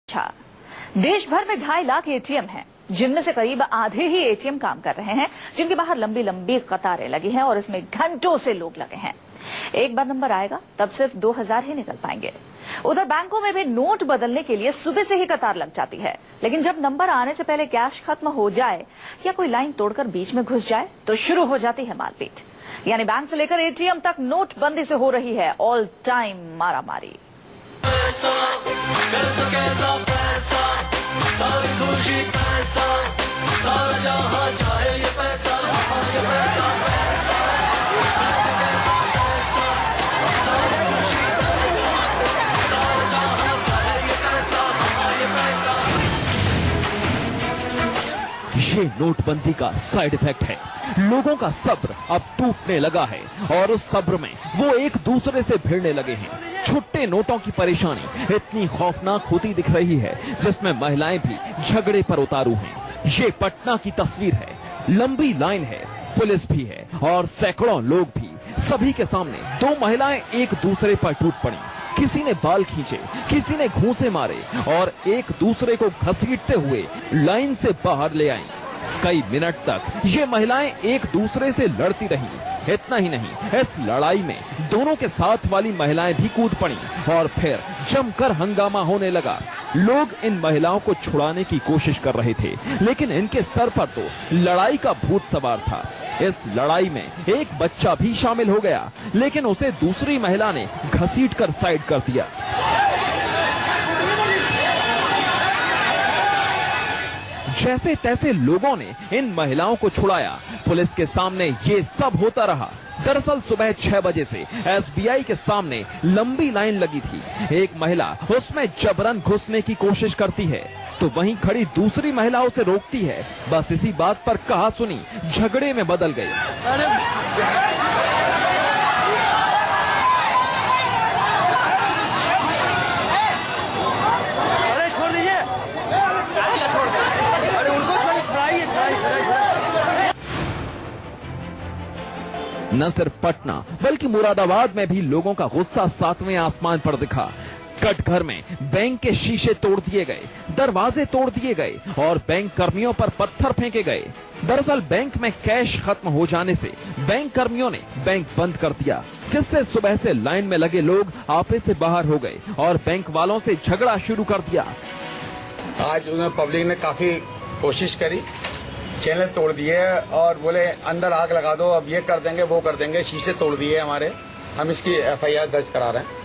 अच्छा, देश भर में 2.5 लाख एटीएम हैं, जिनमें से करीब आधे ही एटीएम काम कर रहे हैं, जिनके बाहर लंबी लंबी कतारें लगी हैं और इसमें घंटों से लोग लगे हैं। एक बार नंबर आएगा तब सिर्फ 2000 ही निकल पाएंगे। उधर बैंकों में भी नोट बदलने के लिए सुबह से ही कतार लग जाती है, लेकिन जब नंबर आने से पहले कैश खत्म हो जाए या कोई लाइन तोड़कर बीच में घुस जाए तो शुरू हो जाती है मारपीट। यानी बैंक से लेकर एटीएम तक नोटबंदी से हो रही है ऑल टाइम मारामारी। ये नोटबंदी का साइड इफेक्ट है। लोगों का सब्र अब टूटने लगा है और उस सब्र में वो एक दूसरे से भिड़ने लगे हैं। छुट्टे नोटों की परेशानी इतनी खौफनाक होती दिख रही है जिसमें महिलाएं भी झगड़े पर उतारू हैं। ये पटना की तस्वीर है। लंबी लाइन है, पुलिस भी है और सैकड़ों लोग भी। सभी के सामने 2 महिलाएं एक दूसरे पर टूट पड़ी। किसी ने बाल खींचे, किसी ने घूंसे मारे और एक दूसरे को घसीटते हुए लाइन से बाहर ले आईं। कई मिनट तक ये महिलाएं एक दूसरे से लड़ती रहीं। इतना ही नहीं, इस लड़ाई में दोनों के साथ वाली महिलाएं भी कूद पड़ी और फिर जमकर हंगामा होने लगा। लोग इन महिलाओं को छुड़ाने की कोशिश कर रहे थे, लेकिन इनके सर पर तो लड़ाई का भूत सवार था। इस लड़ाई में एक बच्चा भी शामिल हो गया, लेकिन उसे दूसरी महिला ने घसीटकर साइड कर दिया। जैसे तैसे लोगों ने इन महिलाओं को छुड़ाया। पुलिस के सामने ये सब होता रहा। दरअसल सुबह 6 बजे से एसबीआई के सामने लंबी लाइन लगी थी। एक महिला उसमें जबरन घुसने की कोशिश करती है तो वहीं खड़ी दूसरी महिला उसे रोकती है। बस इसी बात पर कहा सुनी झगड़े में बदल गई। न सिर्फ पटना बल्कि मुरादाबाद में भी लोगों का गुस्सा 7वें आसमान पर दिखा। कटघर में बैंक के शीशे तोड़ दिए गए, दरवाजे तोड़ दिए गए और बैंक कर्मियों पर पत्थर फेंके गए। दरअसल बैंक में कैश खत्म हो जाने से बैंक कर्मियों ने बैंक बंद कर दिया, जिससे सुबह से लाइन में लगे लोग आपे से बाहर हो गए और बैंक वालों से झगड़ा शुरू कर दिया। आज पब्लिक ने काफी कोशिश करी, चैनल तोड़ दिए और बोले अंदर आग लगा दो, अब ये कर देंगे वो कर देंगे। शीशे तोड़ दिए हमारे। हम इसकी एफआईआर दर्ज करा रहे हैं।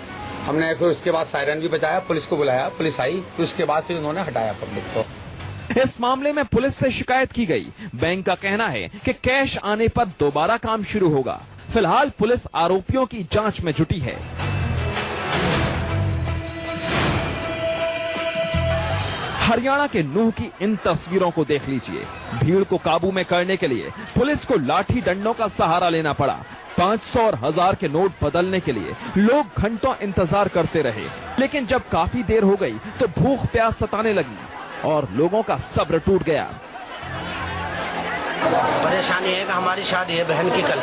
हमने फिर उसके बाद सायरन भी बजाया, पुलिस को बुलाया, पुलिस आई, फिर उसके बाद फिर उन्होंने हटाया पब्लिक को। इस मामले में पुलिस से शिकायत की गई। बैंक का कहना है कि कैश आने पर दोबारा काम शुरू होगा। फिलहाल पुलिस आरोपियों की जांच में जुटी है। हरियाणा के नूह की इन तस्वीरों को देख लीजिए। भीड़ को काबू में करने के लिए पुलिस को लाठी डंडों का सहारा लेना पड़ा। 500 और 1000 के नोट बदलने के लिए लोग घंटों इंतजार करते रहे, लेकिन जब काफी देर हो गई तो भूख प्यास सताने लगी और लोगों का सब्र टूट गया। परेशानी है कि हमारी शादी है बहन की कल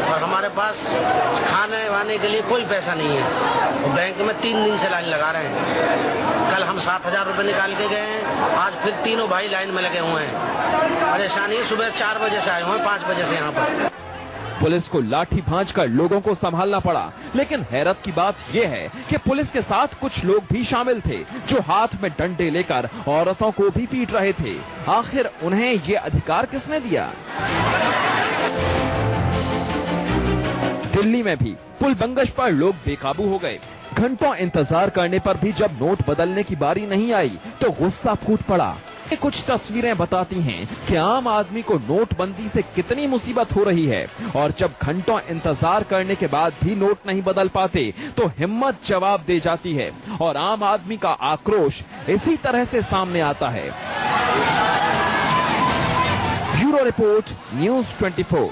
और हमारे पास खाने वाने के लिए कोई पैसा नहीं है और बैंक में 3 दिन से लाइन लगा रहे हैं। कल हम 7000 रुपए निकाल के गए हैं, आज फिर तीनों भाई लाइन में लगे हुए हैं। परेशानी है, सुबह 4 बजे से आए हुए हैं, 5 बजे से यहाँ पर। पुलिस को लाठी भांज कर लोगों को संभालना पड़ा, लेकिन हैरत की बात यह है कि पुलिस के साथ कुछ लोग भी शामिल थे जो हाथ में डंडे लेकर औरतों को भी पीट रहे थे। आखिर उन्हें ये अधिकार किसने दिया? दिल्ली में भी पुल बंगश पर लोग बेकाबू हो गए। घंटों इंतजार करने पर भी जब नोट बदलने की बारी नहीं आई तो गुस्सा फूट पड़ा। कुछ तस्वीरें बताती हैं कि आम आदमी को नोटबंदी से कितनी मुसीबत हो रही है और जब घंटों इंतजार करने के बाद भी नोट नहीं बदल पाते तो हिम्मत जवाब दे जाती है और आम आदमी का आक्रोश इसी तरह से सामने आता है। Bureau report, news 24।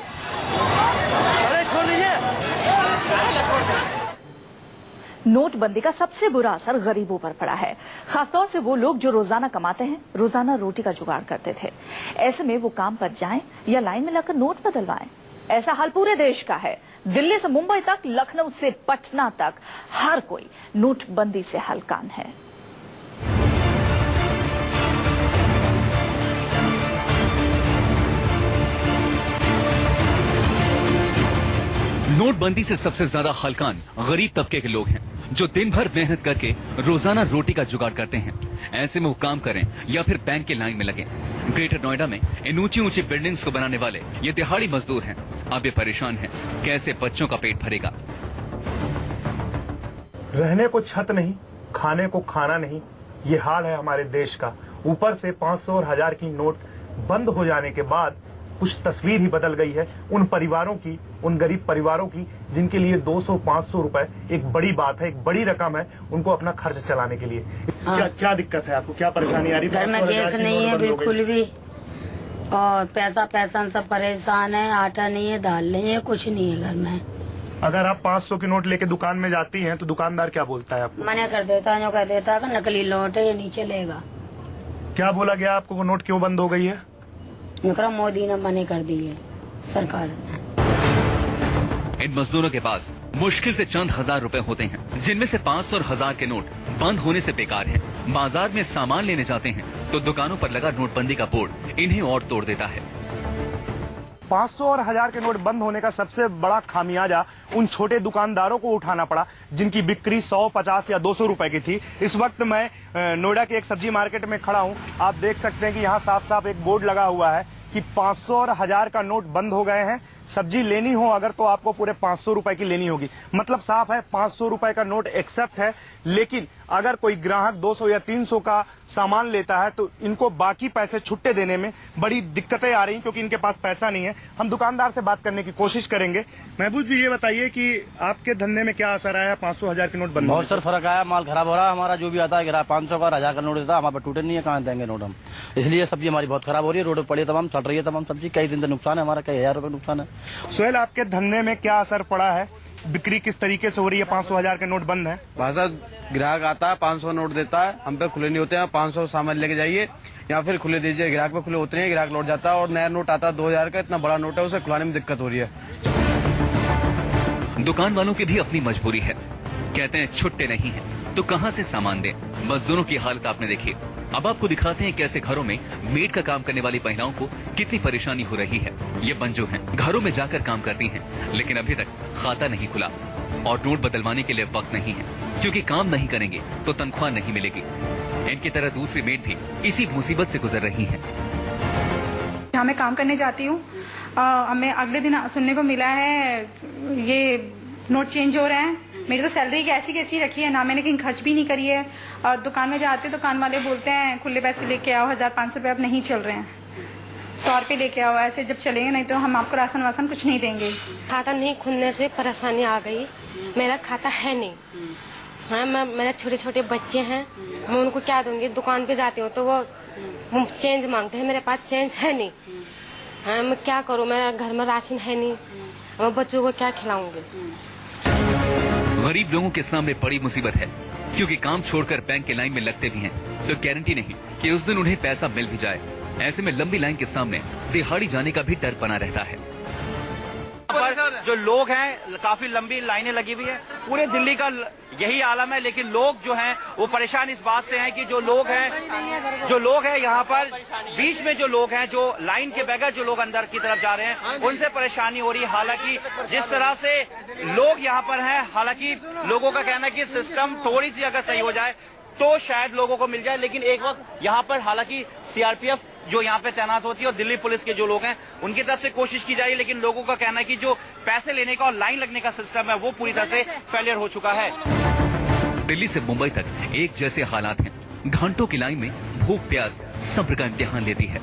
नोटबंदी का सबसे बुरा असर गरीबों पर पड़ा है, खासतौर से वो लोग जो रोजाना कमाते हैं, रोजाना रोटी का जुगाड़ करते थे। ऐसे में वो काम पर जाएं या लाइन में लगकर नोट बदलवाएं। ऐसा हाल पूरे देश का है। दिल्ली से मुंबई तक, लखनऊ से पटना तक हर कोई नोटबंदी से हलकान है। नोटबंदी से सबसे ज्यादा हलकान गरीब तबके के लोग हैं, जो दिन भर मेहनत करके रोजाना रोटी का जुगाड़ करते हैं। ऐसे में वो काम करें या फिर बैंक के लाइन में लगे। ग्रेटर नोएडा में इन ऊंची ऊंची बिल्डिंग्स को बनाने वाले ये दिहाड़ी मजदूर हैं। अब ये परेशान हैं, कैसे बच्चों का पेट भरेगा। रहने को छत नहीं, खाने को खाना नहीं, ये हाल है हमारे देश का। ऊपर से 500 और 1000 की नोट बंद हो जाने के बाद कुछ तस्वीर ही बदल गई है उन परिवारों की, उन गरीब परिवारों की जिनके लिए 200-500 रुपए एक बड़ी बात है, एक बड़ी रकम है उनको अपना खर्च चलाने के लिए। क्या दिक्कत है आपको, क्या परेशानी आ रही है? घर में गैस नहीं है बिल्कुल भी, और पैसा सब परेशान है। आटा नहीं है, दाल नहीं है, कुछ नहीं है घर में। अगर आप 500 की नोट लेके दुकान में जाती हैं तो दुकानदार क्या बोलता है आपको? मना कर देता है, जो कह देता है कि नकली नोट है, ये नहीं चलेगा। क्या बोला गया आपको, वो नोट क्यों बंद हो गई है? नकरा मोदी ने मना कर दी है सरकार ने। इन मजदूरों के पास मुश्किल से चंद हजार रुपए होते हैं, जिनमें से 500 और 1000 के नोट बंद होने से बेकार हैं। बाजार में सामान लेने जाते हैं तो दुकानों पर लगा नोटबंदी का बोर्ड इन्हें और तोड़ देता है। 500 और 1000 के नोट बंद होने का सबसे बड़ा खामियाजा उन छोटे दुकानदारों को उठाना पड़ा जिनकी बिक्री 100, 50 या 200 रुपए की थी। इस वक्त मैं नोएडा के एक सब्जी मार्केट में खड़ा हूं। आप देख सकते हैं कि यहाँ साफ साफ एक बोर्ड लगा हुआ है कि 500 और 1000 का नोट बंद हो गए हैं। सब्जी लेनी हो अगर तो आपको पूरे 500 रुपए की लेनी होगी। मतलब साफ है 500 रुपए का नोट एक्सेप्ट है, लेकिन अगर कोई ग्राहक 200 या 300 का सामान लेता है तो इनको बाकी पैसे छुट्टे देने में बड़ी दिक्कतें आ रही क्योंकि इनके पास पैसा नहीं है। हम दुकानदार से बात करने की कोशिश करेंगे। महबूब जी, ये बताइए कि आपके धंधे में क्या असर आया 500-1000 के नोट बंद? बहुत सर फर्क आया, माल खराब हो रहा है हमारा। जो भी आता है गिरा 500 का 1000 का नोट देता है, हमारे टूटे नहीं है, कहाँ देंगे नोट हम। इसलिए सब्जी हमारी बहुत खराब हो रही है, रोड पर पड़ी तमाम चल रही है तमाम सब्जी। कई दिन से नुकसान है हमारा, कई 1000 रुपए नुकसान है। सुहेल, आपके धंधे में क्या असर पड़ा है? बिक्री किस तरीके से हो रही है? 500-1000 के नोट बंद है। भाई साहब, ग्राहक आता है 500 नोट देता है, हम पे खुले नहीं होते हैं। 500 सामान लेके जाइए या फिर खुले दीजिए। ग्राहक पे खुले होते हैं, ग्राहक लौट जाता है। और नया नोट आता है 2000 का, इतना बड़ा नोट है, उसे खुलाने में दिक्कत हो रही है। दुकान वालों की भी अपनी मजबूरी है। कहते हैं छुट्टे नहीं है तो कहां से सामान दें। मजदूरों की हालत आपने देखी। अब आपको दिखाते हैं कैसे घरों में मेड का काम करने वाली महिलाओं को कितनी परेशानी हो रही है। ये बंजो हैं, घरों में जाकर काम करती हैं, लेकिन अभी तक खाता नहीं खुला और नोट बदलवाने के लिए वक्त नहीं है, क्योंकि काम नहीं करेंगे तो तनख्वाह नहीं मिलेगी। इनकी तरह दूसरी मेड भी इसी मुसीबत से गुजर रही है। जहाँ मैं काम करने जाती हूँ, हमें अगले दिन सुनने को मिला है ये नोट चेंज हो रहे हैं। मेरी तो सैलरी कैसी रखी है ना, मैंने कहीं खर्च भी नहीं करी है। और दुकान में जाते तो दुकान वाले बोलते हैं खुले पैसे लेके आओ, 1500 रुपये अब नहीं चल रहे हैं, 100 रुपये लेके आओ। ऐसे जब चलेंगे नहीं तो हम आपको राशन वासन कुछ नहीं देंगे। खाता नहीं खुलने से परेशानी आ गई। मेरा खाता है नहीं। हाँ, मेरे छोटे छोटे बच्चे हैं, मैं उनको क्या दूंगी? दुकान पे जाती हूँ तो वो चेंज मांगते हैं, मेरे पास चेंज है नहीं। हाँ, मैं क्या करूँ? मेरा घर में राशन है नहीं, मैं बच्चों को क्या खिलाऊंगी? गरीब लोगों के सामने बड़ी मुसीबत है, क्योंकि काम छोड़कर बैंक के लाइन में लगते भी हैं तो गारंटी नहीं कि उस दिन उन्हें पैसा मिल भी जाए। ऐसे में लंबी लाइन के सामने दिहाड़ी जाने का भी डर बना रहता है। पर जो लोग हैं, काफी लंबी लाइनें लगी हुई है। पूरे दिल्ली का यही आलम है, लेकिन लोग जो हैं वो परेशान इस बात से हैं कि जो लोग हैं यहाँ पर बीच में जो लोग हैं, जो लाइन के बगैर जो लोग अंदर की तरफ जा रहे हैं, उनसे परेशानी हो रही है। हालांकि जिस तरह से लोग यहाँ पर हैं, हालांकि लोगों का कहना है कि सिस्टम थोड़ी सी अगर सही हो जाए तो शायद लोगों को मिल जाए। लेकिन एक वक्त यहाँ पर हालांकि सीआरपीएफ जो यहाँ पे तैनात होती है और दिल्ली पुलिस के जो लोग हैं उनकी तरफ से कोशिश की जा रही है, लेकिन लोगों का कहना है कि जो पैसे लेने का और लाइन लगने का सिस्टम है वो पूरी तरह से फेलियर हो चुका है। दिल्ली से मुंबई तक एक जैसे हालात हैं। घंटों की लाइन में भूख प्यास सब्र का इम्तिहान लेती है।